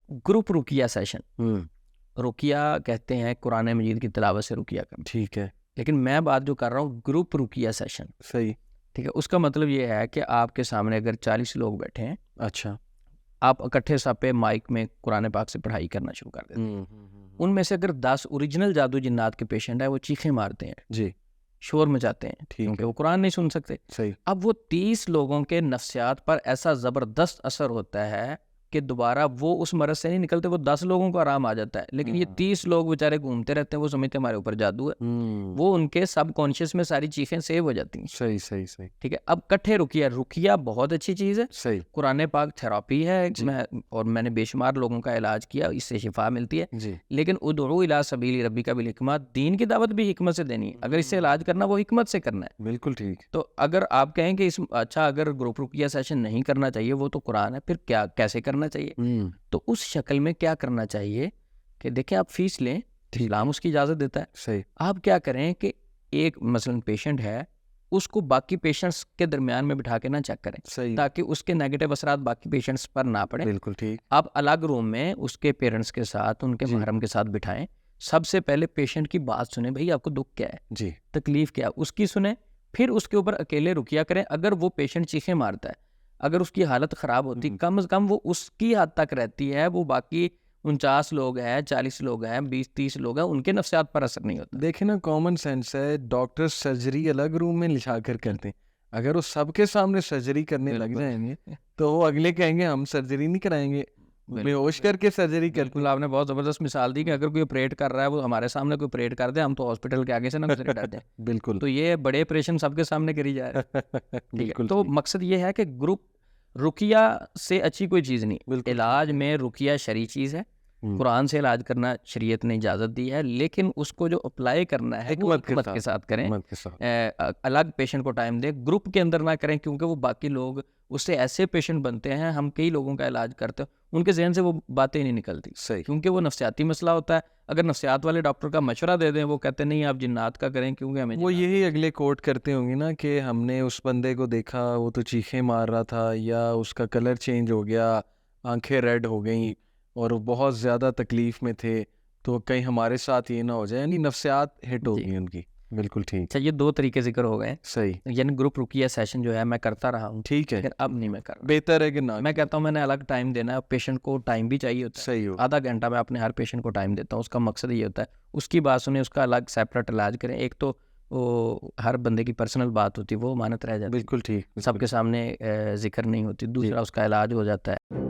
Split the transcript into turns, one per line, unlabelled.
Group रुकिया session, रुकिया कहते हैं कुरान मजीद की तिलावत से रुकिया करना,
ठीक है,
लेकिन मैं बात जो कर रहा हूँ ग्रुप रुकिया सेशन,
सही,
ठीक है। उसका मतलब ये है कि आपके सामने अगर 40 लोग बैठे हैं,
अच्छा,
आप इकट्ठे सापे माइक में कुरान पाक से पढ़ाई करना शुरू कर देते हैं। उनमें से अगर 10 ओरिजिनल जादू जिन्नात के पेशेंट है, वो चीखें मारते हैं
जी,
शोर मचाते हैं,
ठीक
क्योंकि
है,
वो कुरान नहीं सुन सकते।
सही,
अब वो 30 लोगों के नफ्सियात पर ऐसा ज़बरदस्त असर होता है कि दोबारा वो उस मरज से नहीं निकलते, वो 10 लोगों को आराम आ जाता है, लेकिन ये 30 लोग बेचारे घूमते रहते हैं, वो समझते हैं हमारे ऊपर जादू है, वो उनके सब कॉन्शियस में सारी चीज़ें सेव हो जाती हैं।
सही सही सही,
ठीक है। अब कट्ठे रुकिया, रुकिया बहुत अच्छी चीज़ है,
सही,
कुरान पाक थेरापी है,
जी।
मैंने बेशुमार लोगों का इलाज किया, इससे शिफा मिलती है।
जी,
लेकिन उदउ इला सबीली रब्बिका बिल हिकमत, दीन की दावत भी हिकमत से देनी है। अगर इससे इलाज करना वो हिकमत से करना है।
बिल्कुल ठीक,
तो अगर आप कहें कि अगर ग्रुप रुकिया सेशन नहीं करना चाहिए, वो तो कुरान है, फिर क्या कैसे करना चाहिए? तो उस शक्ल में क्या करना चाहिए कि देखिए आप फीस लें, इस्लाम उसकी इजाज़त देता है।
सही,
आप क्या करें कि एक मसलन पेशेंट है, उसको बाकी पेशेंट्स के दरमियान में बिठा के ना चेक करें,
सही,
ताकि उसके नेगेटिव असरात बाकी पेशेंट्स पर ना पड़े।
बिल्कुल ठीक,
आप अलग रूम में उसके पेरेंट्स के साथ, उनके
जी।
महरम के साथ बिठाएं। सबसे पहले पेशेंट की बात सुने, भाई आपको दुख क्या है,
जी,
तकलीफ क्या है, उसकी सुने। फिर उसके ऊपर अकेले रुकिया करें। अगर वो पेशेंट चीखें मारता है, अगर उसकी हालत ख़राब होती, कम से कम वो उसकी हद तक रहती है, वो बाकी 49 लोग हैं, 40 लोग हैं, 20-30 लोग हैं, उनके नफ्सियात पर असर नहीं होता।
देखिए ना, कॉमन सेंस है, डॉक्टर सर्जरी अलग रूम में लिखा कर करते हैं, अगर वो सबके सामने सर्जरी करने लग
बिल्कुल।
जाएंगे तो वो अगले कहेंगे हम सर्जरी नहीं कराएंगे, बेहोश करके सर्जरी करते
बिल्कुल, आपने बहुत ज़बरदस्त मिसाल दी कि अगर कोई ऑपरेट कर रहा है, वो हमारे सामने कोई ऑपरेट कर दे, हम तो हॉस्पिटल के आगे से ना गुजरे डर जाए।
बिल्कुल,
तो ये बड़े ऑपरेशन सबके सामने करी जा रहे हैं। ठीक है।
बिल्कुल
तो
ठीक,
मकसद ये है कि ग्रुप रुकिया से अच्छी कोई चीज़ नहीं।
बिल्कुल
इलाज में रुकिया शरई चीज़ है, कुरान से इलाज करना शरीयत ने इजाज़त दी है, लेकिन उसको जो अप्लाई करना है वो हिकमत के साथ करें।
हिकमत के साथ,
अलग पेशेंट को टाइम दें, ग्रुप के अंदर ना करें, क्योंकि वो बाकी लोग उससे ऐसे पेशेंट बनते हैं, हम कई लोगों का इलाज करते हैं, उनके जहन से वो बातें नहीं निकलती,
सही,
क्योंकि वो नफ्सियाती मसला होता है। अगर नफ्सियात वाले डॉक्टर का मशवरा दे दें, वो कहते हैं नहीं आप जिन्नात का करें, क्योंकि हमें
वो
जिन्नात
यही अगले कोट करते होंगे ना कि हमने उस बंदे को देखा, वो तो चीखें मार रहा था, या उसका कलर चेंज हो गया, आंखें रेड हो गई और वो बहुत ज़्यादा तकलीफ में थे, तो कहीं हमारे साथ ये ना हो जाए, यानी नफ्सियात हिट हो
जी।
गई उनकी, बिल्कुल ठीक,
अच्छा, ये 2 तरीके जिक्र हो गए।
सही,
यानी ग्रुप रुकिया सेशन जो है मैं करता रहा हूँ,
ठीक है,
लेकिन अब नहीं मैं कर रहा।
बेहतर है कि ना,
मैं कहता हूँ मैंने अलग टाइम देना है, पेशेंट को टाइम भी चाहिए होता है।
सही हो,
आधा घंटा मैं अपने हर पेशेंट को टाइम देता हूँ, उसका मकसद ये होता है उसकी बात सुने, उसका अलग सेपरेट इलाज करें। एक तो वो हर बंदे की पर्सनल बात होती है, वो मानत रह जाती
बिल्कुल ठीक,
है, सबके सामने जिक्र नहीं होती। दूसरा उसका इलाज हो जाता है।